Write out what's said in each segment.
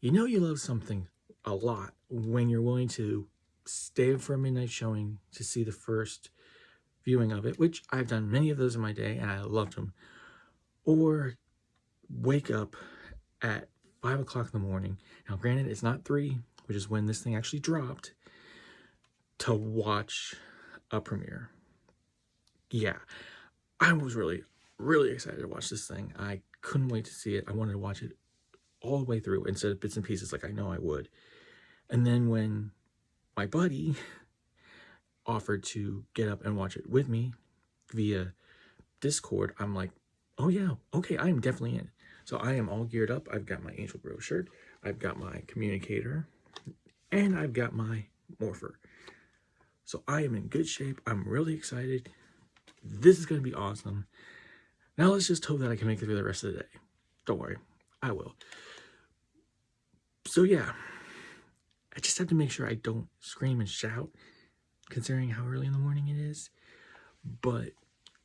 You know you love something a lot when you're willing to stay for a midnight showing to see the first viewing of it, which I've done many of those in my day and I loved them, or wake up at 5 o'clock in the morning. Now, granted, it's not 3, which is when this thing actually dropped, to watch a premiere. Yeah, I was really, really excited to watch this thing. I couldn't wait to see it. I wanted to watch it all the way through instead of bits and pieces like I know I would. And then when my buddy offered to get up and watch it with me via Discord, I'm like, oh yeah, okay, I am definitely in. So I am all geared up. I've got my Angel Bro shirt, I've got my communicator, and I've got my morpher. So I am in good shape. I'm really excited. This is going to be awesome. Now let's just hope that I can make it through the rest of the day. Don't worry, I will. So yeah, I just have to make sure I don't scream and shout, considering how early in the morning it is. But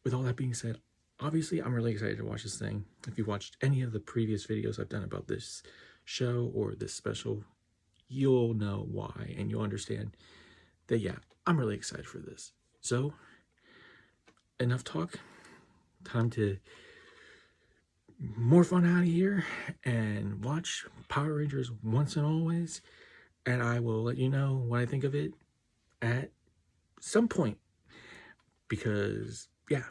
with all that being said, obviously I'm really excited to watch this thing. If you watched any of the previous videos I've done about this show or this special, you'll know why, and you'll understand that, yeah, I'm really excited for this. So, enough talk. Time to morph on out of here and watch Power Rangers Once and Always. And I will let you know what I think of it at some point. Because, yeah,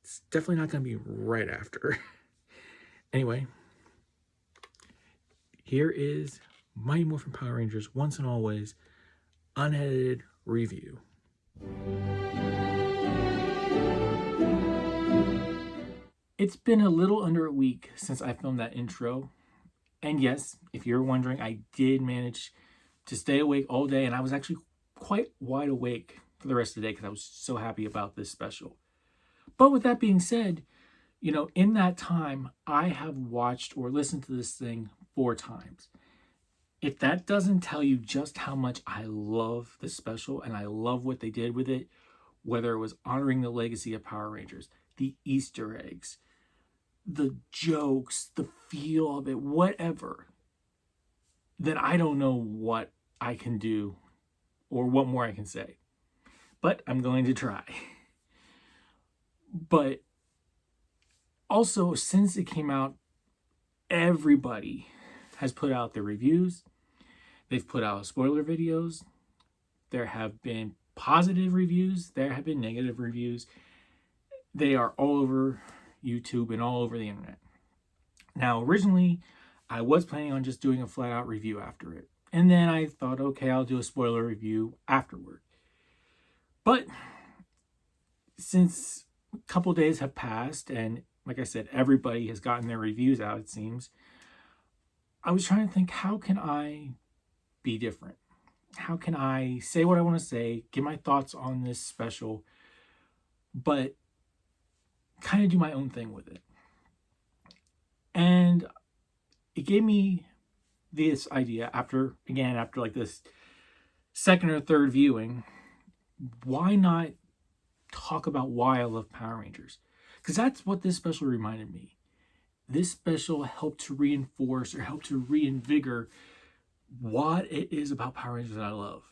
it's definitely not going to be right after. Anyway, here is Mighty Morphin Power Rangers Once and Always unedited review. It's been a little under a week since I filmed that intro. And yes, if you're wondering, I did manage to stay awake all day, and I was actually quite wide awake for the rest of the day because I was so happy about this special. But with that being said, you know, in that time, I have watched or listened to this thing 4 times. If that doesn't tell you just how much I love this special and I love what they did with it, whether it was honoring the legacy of Power Rangers, the Easter eggs, the jokes, the feel of it, whatever, then I don't know what I can do or what more I can say. But I'm going to try. But also, since it came out, everybody has put out their reviews. They've put out spoiler videos. There have been positive reviews. There have been negative reviews. They are all over YouTube and all over the internet. Now, originally, I was planning on just doing a flat-out review after it. And then I thought, okay, I'll do a spoiler review afterward. But since a couple days have passed, and like I said, everybody has gotten their reviews out, it seems, I was trying to think, how can I be different? How can I say what I want to say, give my thoughts on this special, but kind of do my own thing with it? And it gave me this idea after like this second or third viewing, why not talk about why I love Power Rangers? Because that's what this special reminded me. This special helped to reinforce or help to reinvigorate what it is about Power Rangers that I love.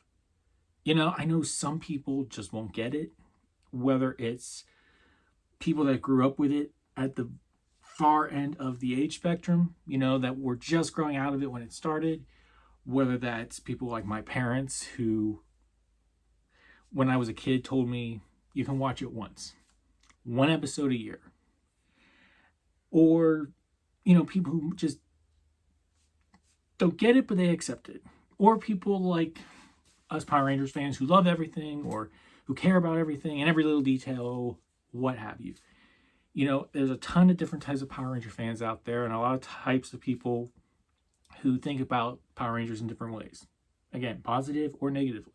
You know, I know some people just won't get it, whether it's people that grew up with it at the far end of the age spectrum, you know, that were just growing out of it when it started, whether that's people like my parents who, when I was a kid, told me you can watch it once, 1 episode a year. Or, you know, people who just don't get it, but they accept it. Or people like us Power Rangers fans who love everything or who care about everything and every little detail, what have you. You know, there's a ton of different types of Power Ranger fans out there and a lot of types of people who think about Power Rangers in different ways. Again, positive or negatively.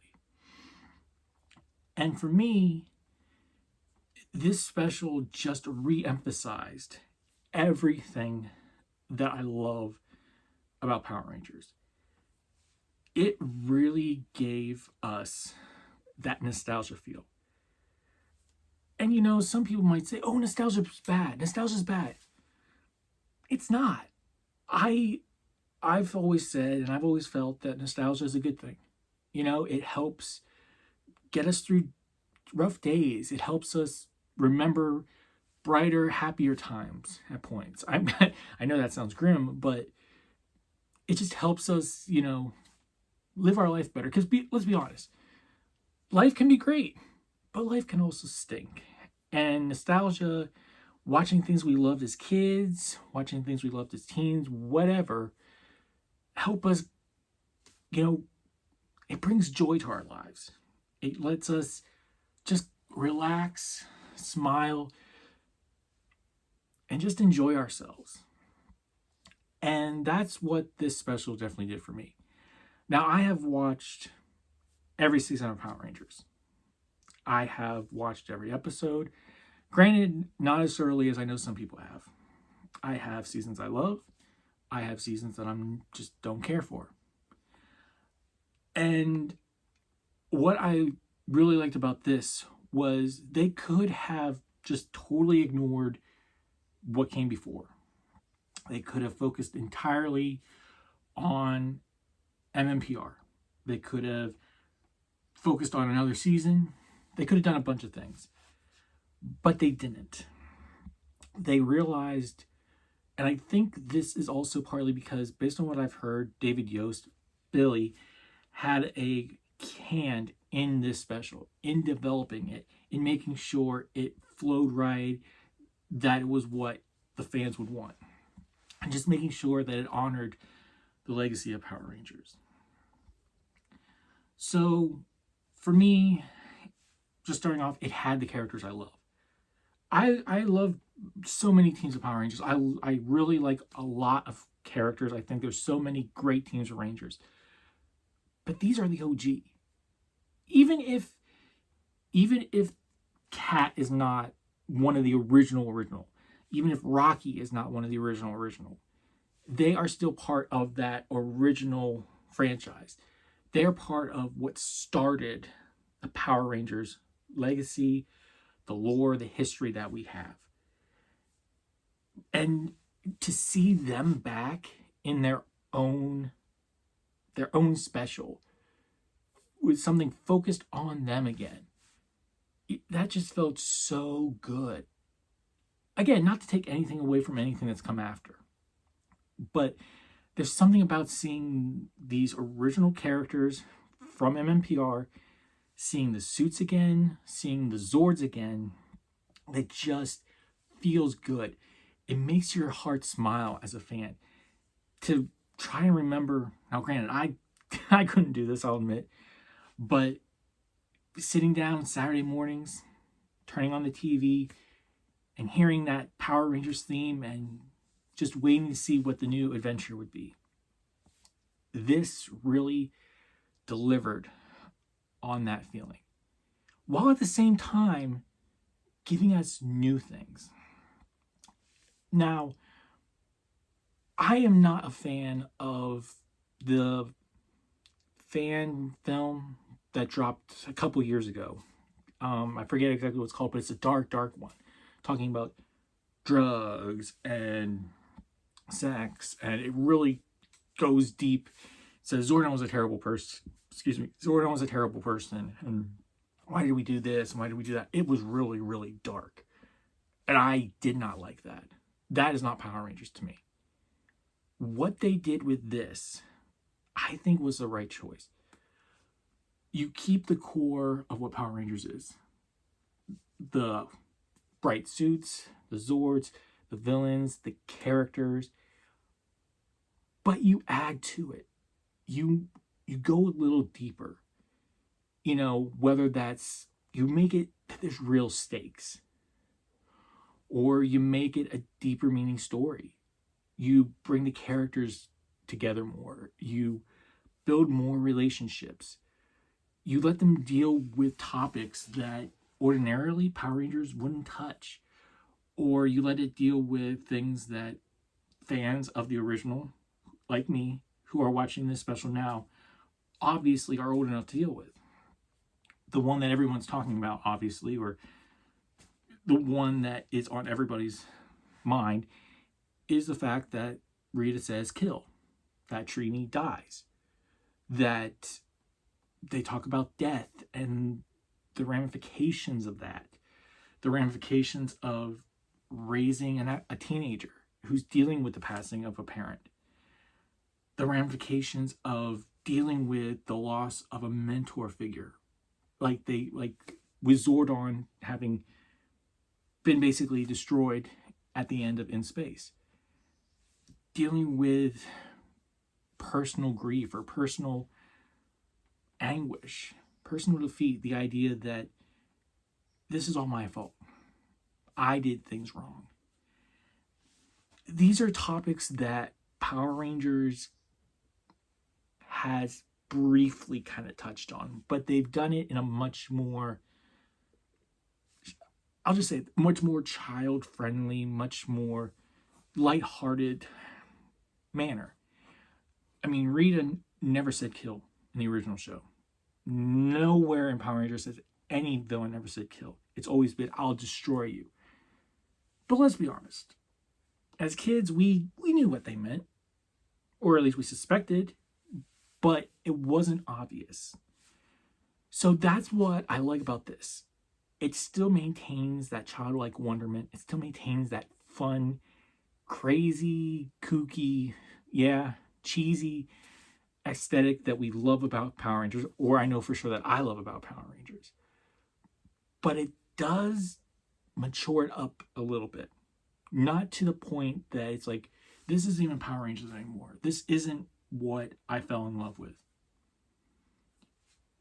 And for me, this special just re-emphasized everything that I love about Power Rangers. It really gave us that nostalgia feel. And you know, some people might say, oh, nostalgia's bad. Nostalgia's bad. It's not. I I've always said and I've always felt that nostalgia is a good thing. You know, it helps get us through rough days. It helps us remember brighter, happier times at points. I know that sounds grim, but it just helps us, you know, live our life better. Because let's be honest, life can be great, but life can also stink. And nostalgia, watching things we loved as kids, watching things we loved as teens, whatever, help us, you know, it brings joy to our lives. It lets us just relax, smile, and just enjoy ourselves. And that's what this special definitely did for me. Now, I have watched every season of Power Rangers. I have watched every episode. Granted, not as thoroughly as I know some people have. I have seasons I love. I have seasons that I'm just don't care for. And what I really liked about this was they could have just totally ignored what came before. They could have focused entirely on MMPR. They could have focused on another season. They could have done a bunch of things. But they didn't. They realized, and I think this is also partly because, based on what I've heard, David Yost, Billy, had a hand in this special, in developing it, in making sure it flowed right, that it was what the fans would want. And just making sure that it honored the legacy of Power Rangers. So, for me, just starting off, it had the characters I love. I love so many teams of Power Rangers. I really like a lot of characters. I think there's so many great teams of Rangers. But these are the OG. Even if Cat is not one of the original, even if Rocky is not one of the original, they are still part of that original franchise. They're part of what started the Power Rangers legacy, the lore, the history that we have. And to see them back in their own special with something focused on them again, that just felt so good. Again, not to take anything away from anything that's come after, but there's something about seeing these original characters from MMPR, seeing the suits again, seeing the Zords again, that just feels good. It makes your heart smile as a fan to try and remember. Now, granted, I couldn't do this, I'll admit, but sitting down Saturday mornings, turning on the TV, and hearing that Power Rangers theme and just waiting to see what the new adventure would be. This really delivered on that feeling, while at the same time giving us new things. Now, I am not a fan of the fan film that dropped a couple years ago. I forget exactly what it's called, but it's a dark one, talking about drugs and sex, and it really goes deep. It says Zordon was a terrible person. Zordon was a terrible person, and why did we do this and why did we do that? It was really, really dark, and I did not like that. That is not Power Rangers to me. What they did with this, I think, was the right choice. You keep the core of what Power Rangers is. The bright suits, the Zords, the villains, the characters, but you add to it. You go a little deeper. You know, whether that's, you make it that there's real stakes, or you make it a deeper meaning story. You bring the characters together more. You build more relationships. You let them deal with topics that ordinarily Power Rangers wouldn't touch. Or you let it deal with things that fans of the original, like me, who are watching this special now, obviously are old enough to deal with. The one that everyone's talking about, obviously, or the one that is on everybody's mind, is the fact that Rita says kill. that Trini dies, that they talk about death and the ramifications of that, the ramifications of raising a teenager who's dealing with the passing of a parent, the ramifications of dealing with the loss of a mentor figure, like with Zordon having been basically destroyed at the end of In Space, dealing with personal grief or personal anguish, personal defeat, the idea that this is all my fault. I did things wrong. These are topics that Power Rangers has briefly kind of touched on, but they've done it in a much more, I'll just say, much more child-friendly, much more lighthearted manner. I mean, Rita never said kill in the original show. Nowhere in Power Rangers says any villain ever said kill. It's always been, I'll destroy you. But let's be honest. As kids, we knew what they meant, or at least we suspected, but it wasn't obvious. So that's what I like about this. It still maintains that childlike wonderment. It still maintains that fun, crazy, kooky, cheesy aesthetic that we love about Power Rangers, or I know for sure that I love about Power Rangers. But it does mature it up a little bit. Not to the point that it's like, this isn't even Power Rangers anymore. This isn't what I fell in love with.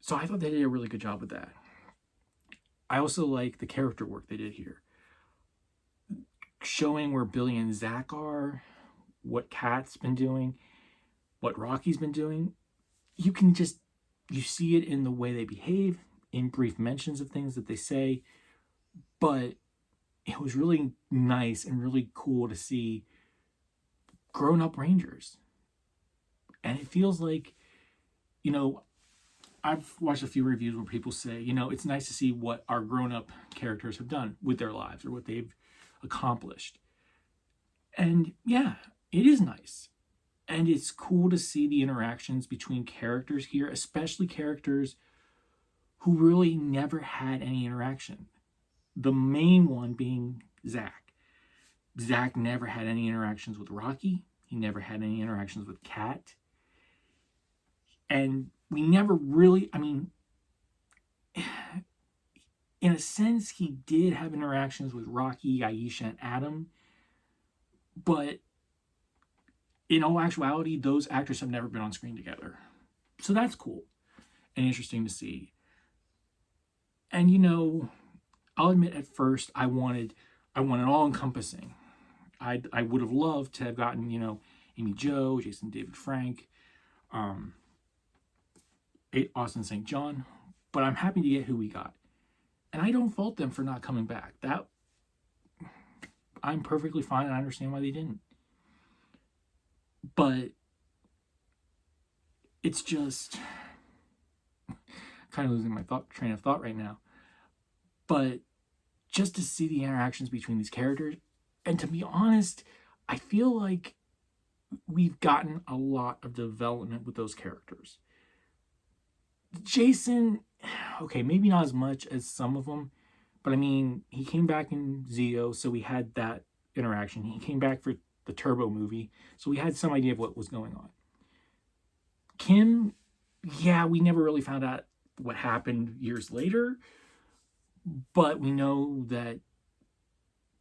So I thought they did a really good job with that. I also like the character work they did here. Showing where Billy and Zach are, what Kat's been doing, what Rocky's been doing. You see it in the way they behave, in brief mentions of things that they say. But it was really nice and really cool to see grown-up Rangers. And it feels like, I've watched a few reviews where people say, it's nice to see what our grown-up characters have done with their lives or what they've accomplished. And yeah, it is nice. And it's cool to see the interactions between characters here, especially characters who really never had any interaction. The main one being Zach. Zach never had any interactions with Rocky. He never had any interactions with Kat. And we never really, in a sense, he did have interactions with Rocky, Aisha, and Adam. But in all actuality, those actors have never been on screen together. So that's cool and interesting to see. And, I'll admit at first I wanted all-encompassing. I would have loved to have gotten, Amy Jo, Jason David Frank, Austin St. John, but I'm happy to get who we got. And I don't fault them for not coming back. I'm perfectly fine, and I understand why they didn't. But it's just kind of losing my train of thought right now. But just to see the interactions between these characters, and to be honest, I feel like we've gotten a lot of development with those characters. Jason, okay, maybe not as much as some of them, but he came back in Zeo, so we had that interaction. He came back for the Turbo movie, so we had some idea of what was going on. Kim, we never really found out what happened years later, but we know that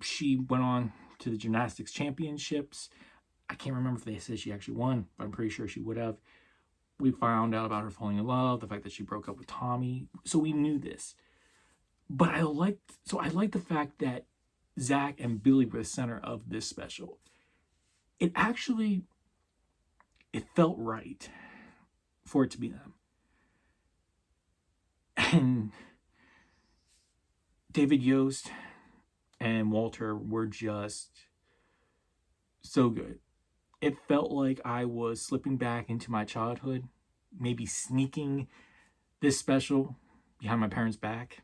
she went on to the gymnastics championships. I can't remember if they said she actually won, but I'm pretty sure she would have. We found out about her falling in love, the fact that she broke up with Tommy. So we knew this. But I like the fact that Zach and Billy were the center of this special. It felt right for it to be them. And David Yost and Walter were just so good. It felt like I was slipping back into my childhood, maybe sneaking this special behind my parents' back,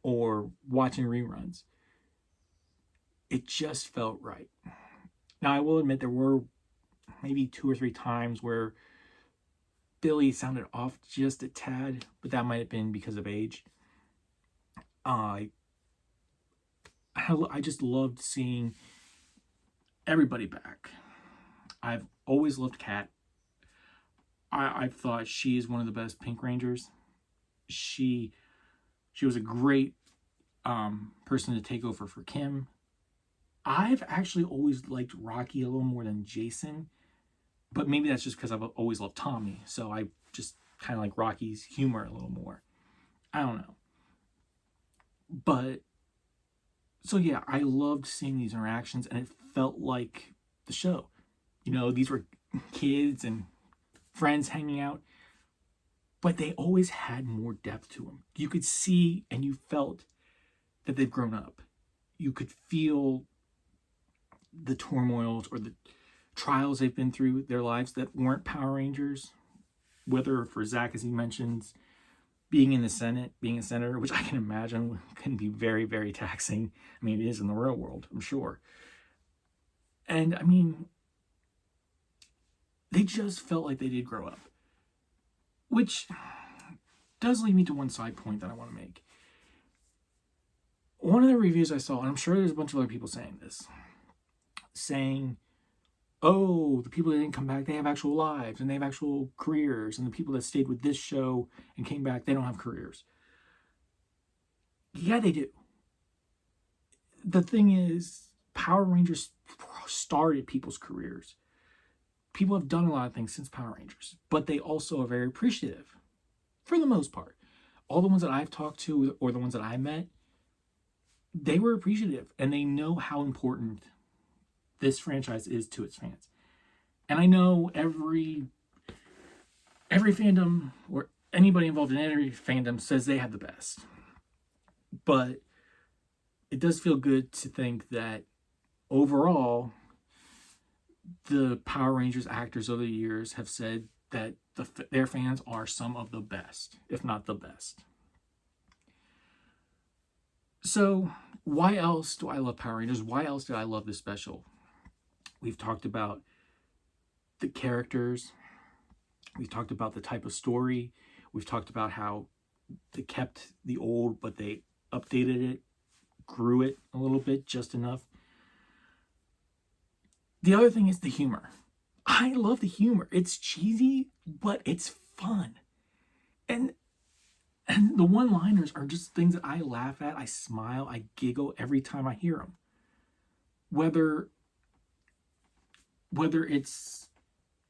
or watching reruns. It just felt right. Now, I will admit there were maybe 2 or 3 times where Billy sounded off just a tad, but that might have been because of age. I I just loved seeing everybody back. I've always loved Kat. I thought she's one of the best Pink Rangers. She was a great person to take over for Kim. I've actually always liked Rocky a little more than Jason, but maybe that's just because I've always loved Tommy, so I just kind of like Rocky's humor a little more. I don't know. But, so yeah, I loved seeing these interactions, and it felt like the show. You know, these were kids and friends hanging out, but they always had more depth to them. You could see and you felt that they've grown up. You could feel the turmoils or the trials they've been through their lives that weren't Power Rangers. Whether for Zach, as he mentions, being in the Senate, being a senator, which I can imagine can be very, very taxing. I mean, it is in the real world, I'm sure. And I mean, they just felt like they did grow up. Which does lead me to one side point that I want to make. One of the reviews I saw, and I'm sure there's a bunch of other people saying this, saying, oh, the people that didn't come back, they have actual lives and they have actual careers, and the people that stayed with this show and came back, they don't have careers. Yeah, they do. The thing is, Power Rangers started people's careers. People have done a lot of things since Power Rangers, but they also are very appreciative, for the most part. All the ones that I've talked to or the ones that I met, they were appreciative, and they know how important this franchise is to its fans. And I know every fandom or anybody involved in every fandom says they have the best. But it does feel good to think that overall, the Power Rangers actors over the years have said that their fans are some of the best, if not the best. So, why else do I love Power Rangers? Why else did I love this special? We've talked about the characters. We've talked about the type of story. We've talked about how they kept the old, but they updated it, grew it a little bit, just enough. The other thing is the humor. I love the humor. It's cheesy, but it's fun. And the one-liners are just things that I laugh at, I smile, I giggle every time I hear them. Whether it's,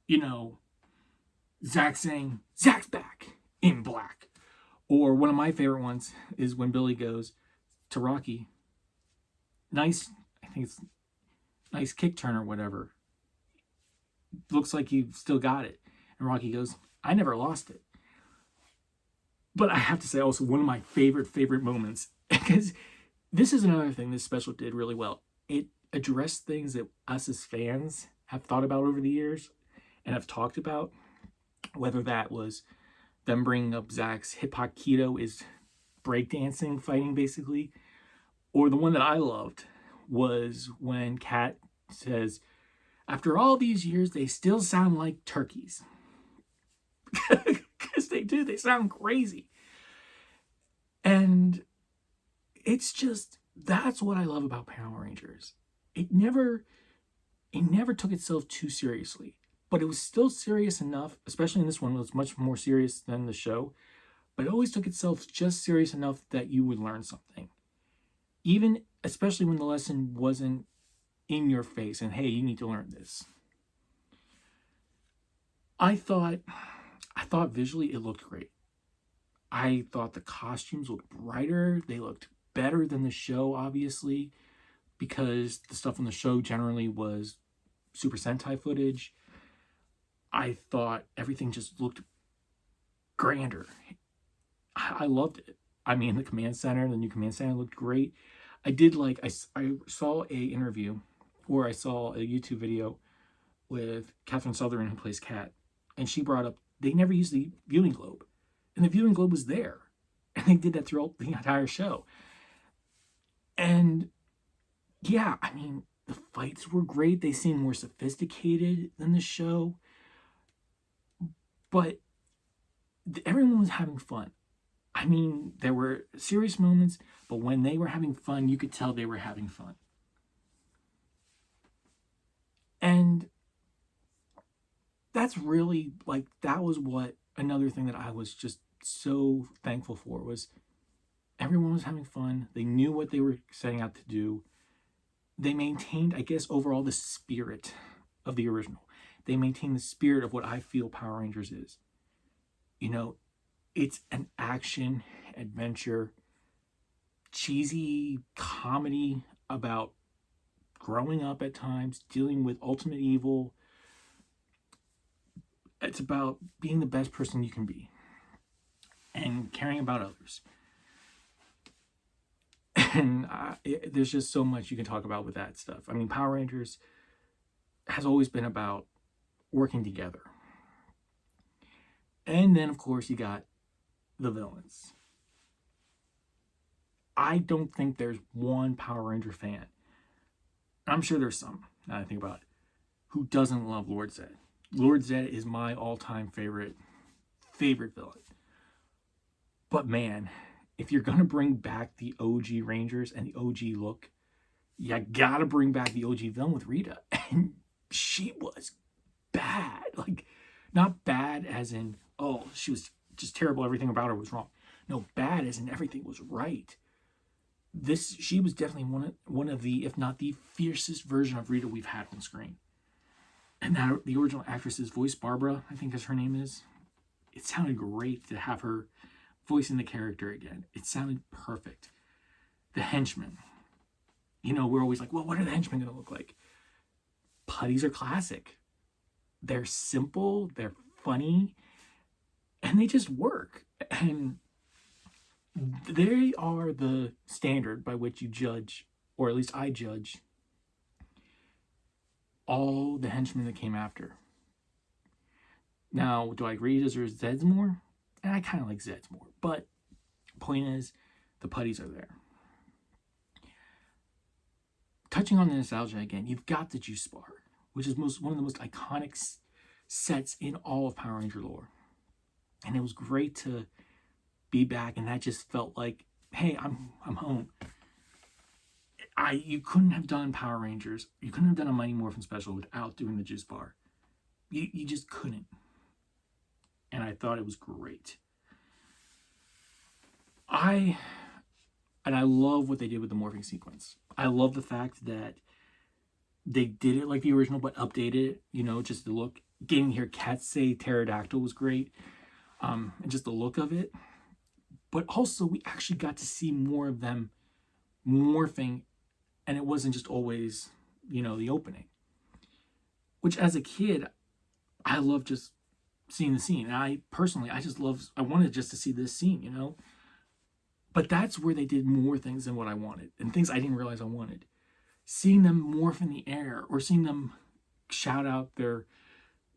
you know, Zach saying, Zach's back in black. Or one of my favorite ones is when Billy goes to Rocky, nice, I think it's nice kick turn or whatever. Looks like you've still got it. And Rocky goes, I never lost it. But I have to say also one of my favorite moments, because this is another thing this special did really well. It addressed things that us as fans have thought about over the years and have talked about, whether that was them bringing up Zach's hip hop keto is breakdancing, fighting basically, or the one that I loved was when Kat says, after all these years, they still sound like turkeys. Because they do, they sound crazy. And it's just, that's what I love about Power Rangers. It never took itself too seriously, but it was still serious enough, especially in this one, it was much more serious than the show, but it always took itself just serious enough that you would learn something. Even, especially when the lesson wasn't in your face and, hey, you need to learn this. I thought visually it looked great. I thought the costumes looked brighter. They looked better than the show, obviously, because the stuff on the show generally was Super Sentai footage. I thought everything just looked grander. I loved it. I mean, the command center, the new command center looked great. I did like, I saw a interview, or I saw a YouTube video with Catherine Sutherland, who plays Kat, and she brought up, they never used the viewing globe. And the viewing globe was there. And they did that throughout the entire show. And yeah, I mean, The fights were great. They seemed more sophisticated than the show. But everyone was having fun. I mean, there were serious moments, but when they were having fun, you could tell they were having fun. And that's really, like, that was what another thing that I was just so thankful for was everyone was having fun. They knew what they were setting out to do. They maintained, I guess, overall the spirit of the original. They maintained the spirit of what I feel Power Rangers is. You know, it's an action, adventure, cheesy comedy about growing up at times, dealing with ultimate evil. It's about being the best person you can be and caring about others. And there's just so much you can talk about with that stuff. I mean, Power Rangers has always been about working together. And then, of course, you got the villains. I don't think there's one Power Ranger fan, I'm sure there's some, now that I think about it, who doesn't love Lord Zed. Lord Zed is my all-time favorite villain. But man, if you're going to bring back the OG Rangers and the OG look, you gotta bring back the OG villain with Rita. And she was bad. Like, not bad as in, oh, she was just terrible, everything about her was wrong. No, bad as in everything was right. She was definitely one of the, if not the fiercest version of Rita we've had on screen. And that the original actress's voice, Barbara, I think is her name is, it sounded great to have her voicing the character again. It sounded perfect. The henchmen. You know, we're always like, well, what are the henchmen going to look like? Putties are classic. They're simple, they're funny, and they just work. And they are the standard by which you judge, or at least I judge, all the henchmen that came after. Now, do I agree there's Zed's more? And I kind of like Zed's more. But point is, the putties are there. Touching on the nostalgia again, you've got the Juice Bar, which is one of the most iconic sets in all of Power Ranger lore. And it was great to be back, and that just felt like, hey, I'm home. You couldn't have done Power Rangers, you couldn't have done a Mighty Morphin special without doing the Juice Bar. You just couldn't. And I thought it was great. I love what they did with the morphing sequence. I love the fact that they did it like the original, but updated it, you know, just the look. Getting to hear cats say pterodactyl was great. And just the look of it. But also, we actually got to see more of them morphing, and it wasn't just always, you know, the opening. Which, as a kid, I love just seeing the scene. And I wanted just to see this scene, you know? But that's where they did more things than what I wanted, and things I didn't realize I wanted. Seeing them morph in the air, or seeing them shout out their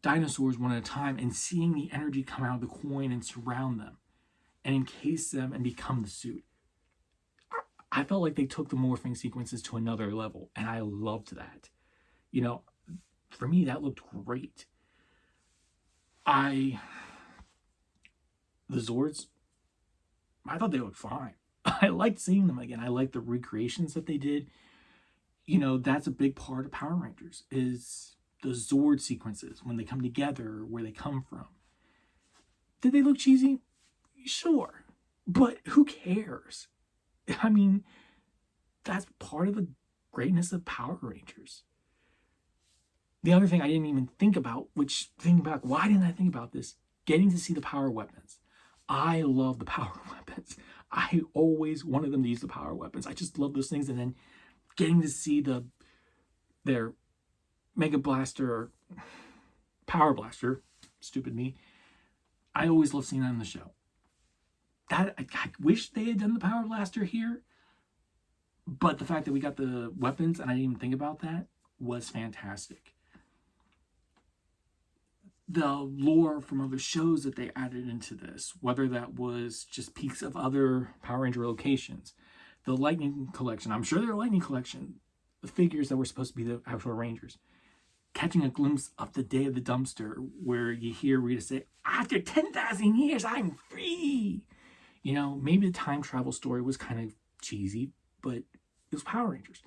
dinosaurs one at a time, and seeing the energy come out of the coin and surround them, and encase them and become the suit. I felt like they took the morphing sequences to another level, and I loved that. You know, for me, that looked great. The Zords, I thought they looked fine. I liked seeing them again. I liked the recreations that they did. You know, that's a big part of Power Rangers, is the Zord sequences, when they come together, where they come from. Did they look cheesy? Sure. But who cares? I mean, that's part of the greatness of Power Rangers. The other thing I didn't even think about, why didn't I think about this? Getting to see the power weapons. I love the power weapons. I always wanted them to use the power weapons. I just love those things. And then getting to see their Mega Blaster or Power Blaster, stupid me, I always love seeing that in the show. I wish they had done the Power Blaster here, but the fact that we got the weapons and I didn't even think about that was fantastic. The lore from other shows that they added into this, whether that was just peaks of other Power Ranger locations, the Lightning Collection. I'm sure their Lightning Collection the figures that were supposed to be the actual Rangers. Catching a glimpse of the day of the dumpster where you hear Rita say, "After 10,000 years, I'm free." You know, maybe the time travel story was kind of cheesy, but it was Power Rangers.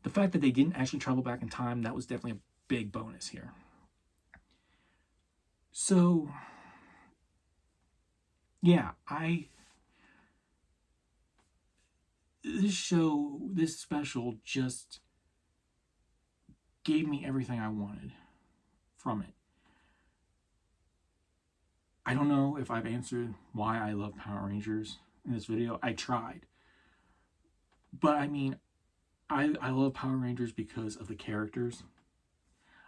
The fact that they didn't actually travel back in time, that was definitely a big bonus here. So, yeah, this show, this special just gave me everything I wanted from it. I don't know if I've answered why I love Power Rangers in this video. I tried. But I mean, I love Power Rangers because of the characters.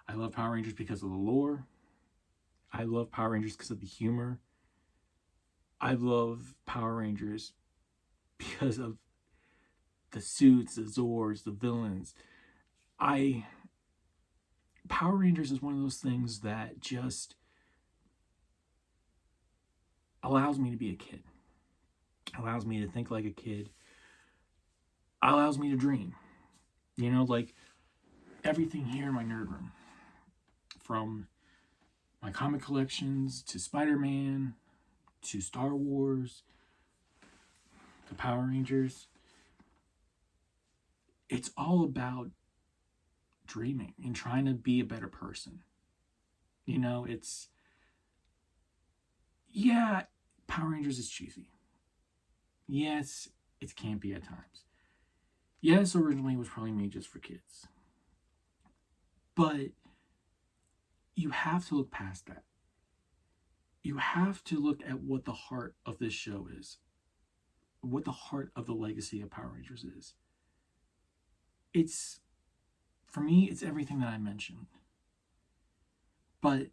I love Power Rangers because of the lore. I love Power Rangers because of the humor. I love Power Rangers because of the suits, the Zords, the villains. Power Rangers is one of those things that just allows me to be a kid. Allows me to think like a kid. Allows me to dream. You know, like everything here in my nerd room. From my comic collections to Spider-Man to Star Wars to Power Rangers. It's all about dreaming and trying to be a better person. You know, yeah, Power Rangers is cheesy. Yes, it can be at times. Yes, originally it was probably made just for kids. But you have to look past that. You have to look at what the heart of this show is. What the heart of the legacy of Power Rangers is. For me, it's everything that I mentioned. But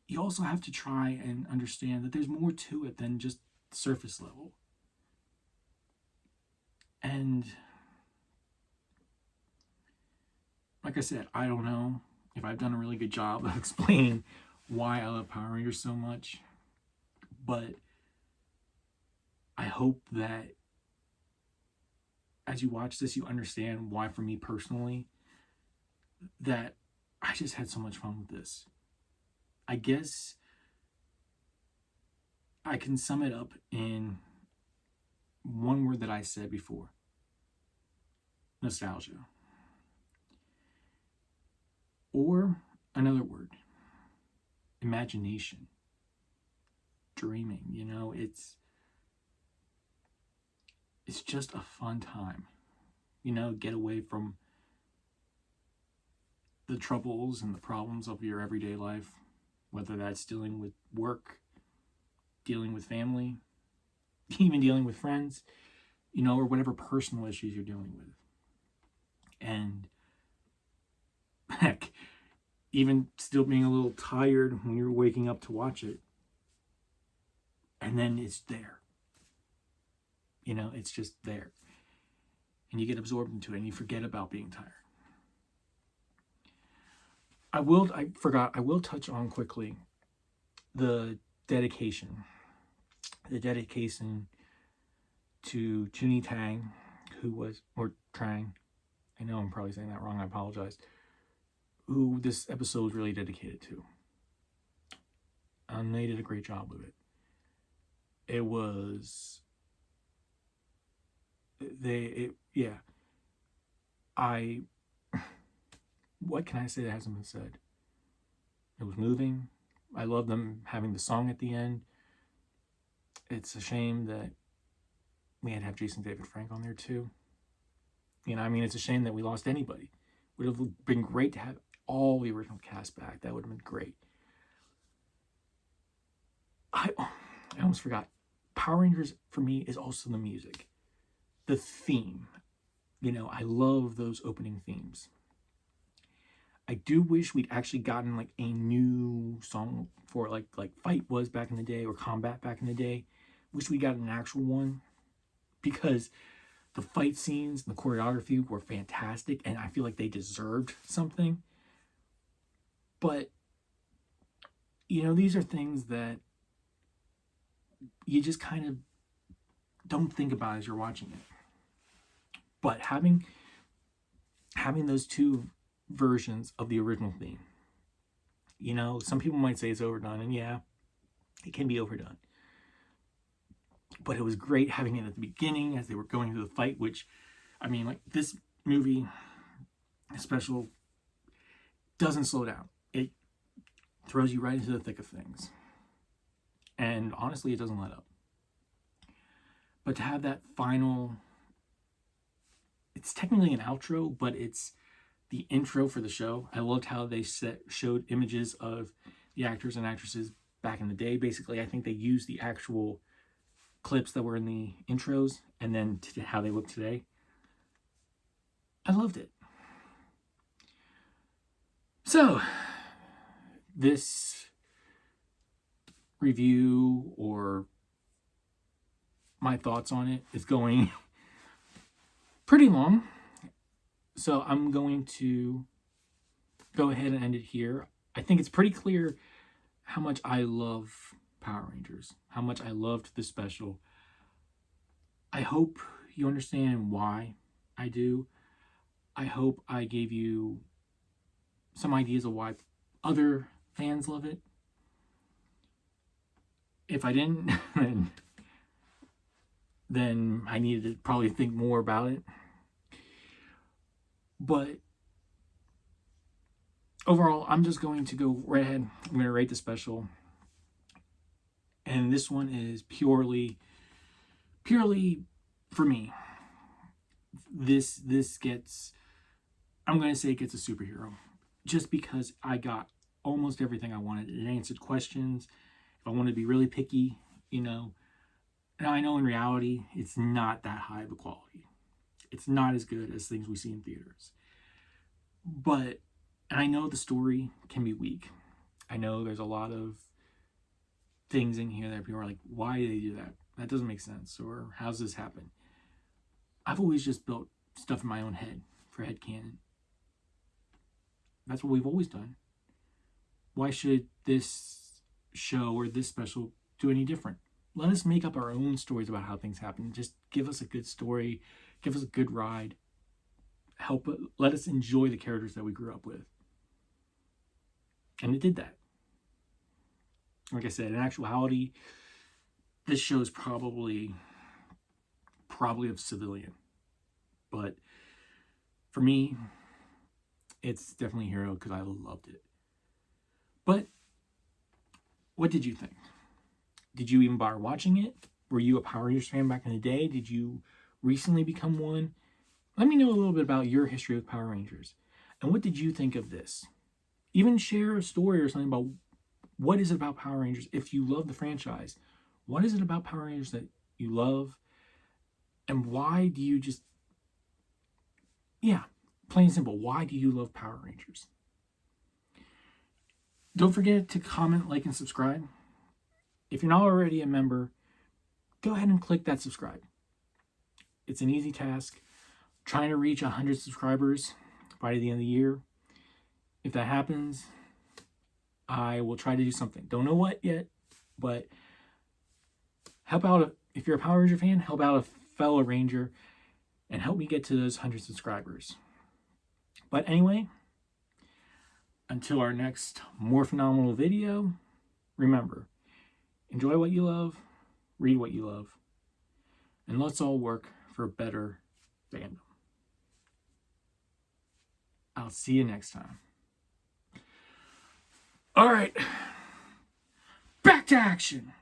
you also have to try and understand that there's more to it than just surface level. And like I said, I don't know if I've done a really good job of explaining why I love Power Rangers so much, but I hope that as you watch this, you understand why, for me personally, that I just had so much fun with this. I guess I can sum it up in one word that I said before: nostalgia. Or another word: imagination, dreaming. You know, it's just a fun time. You know, get away from the troubles and the problems of your everyday life, whether that's dealing with work, dealing with family, even dealing with friends, you know, or whatever personal issues you're dealing with. And heck, even still being a little tired when you're waking up to watch it, and then it's there. You know, it's just there. And you get absorbed into it and you forget about being tired. I will touch on quickly the dedication. The dedication to Junie Tang, or Trang, I know I'm probably saying that wrong, I apologize, who this episode was really dedicated to. And they did a great job with it. It was, what can I say that hasn't been said? It was moving. I love them having the song at the end. It's a shame that we had to have Jason David Frank on there too. You know, I mean, it's a shame that we lost anybody. Would have been great to have all the original cast back. That would have been great. I almost forgot. Power Rangers, for me, is also the music. The theme. You know, I love those opening themes. I do wish we'd actually gotten like a new song for like Fight was back in the day, or Combat back in the day. Wish we got an actual one, because the fight scenes and the choreography were fantastic, and I feel like they deserved something. But, you know, these are things that you just kind of don't think about as you're watching it. But having having those two versions of the original theme. You know, some people might say it's overdone, and yeah, it can be overdone. But it was great having it at the beginning as they were going through the fight, which, I mean, like, this movie special doesn't slow down. It throws you right into the thick of things. And honestly, it doesn't let up. But to have that final, it's technically an outro, but it's the intro for the show. I loved how they showed images of the actors and actresses back in the day. Basically, I think they used the actual clips that were in the intros and then how they look today. I loved it. So, this review or my thoughts on it is going pretty long. So I'm going to go ahead and end it here. I think it's pretty clear how much I love Power Rangers, how much I loved the special. I hope you understand why I do. I hope I gave you some ideas of why other fans love it. If I didn't, then I needed to probably think more about it. But overall, I'm just going to go right ahead. I'm going to rate the special. And this one is purely for me. This gets, I'm going to say it gets a superhero. Just because I got almost everything I wanted. It answered questions. If I wanted to be really picky, you know. Now I know in reality, it's not that high of a quality. It's not as good as things we see in theaters. But, and I know the story can be weak. I know there's a lot of things in here that people are like, why do they do that? That doesn't make sense. Or how's this happen? I've always just built stuff in my own head for headcanon. That's what we've always done. Why should this show or this special do any different? Let us make up our own stories about how things happen. Just give us a good story. Give us a good ride. Let us enjoy the characters that we grew up with. And it did that. Like I said, in actuality, this show is probably of civilian. But for me, it's definitely a hero because I loved it. But what did you think? Did you even bother watching it? Were you a Power Rangers fan back in the day? Did you recently become one? Let me know a little bit about your history with Power Rangers. And what did you think of this? Even share a story or something about what is it about Power Rangers if you love the franchise. What is it about Power Rangers that you love? And why do you just... Yeah, plain and simple. Why do you love Power Rangers? Don't forget to comment, like, and subscribe. If you're not already a member, go ahead and click that subscribe. It's an easy task. Trying to reach 100 subscribers by the end of the year. If that happens, I will try to do something. Don't know what yet, but help out. If you're a Power Ranger fan, help out a fellow Ranger and help me get to those 100 subscribers. But anyway, until our next more phenomenal video, remember, enjoy what you love, read what you love, and let's all work for a better fandom. I'll see you next time. All right, back to action.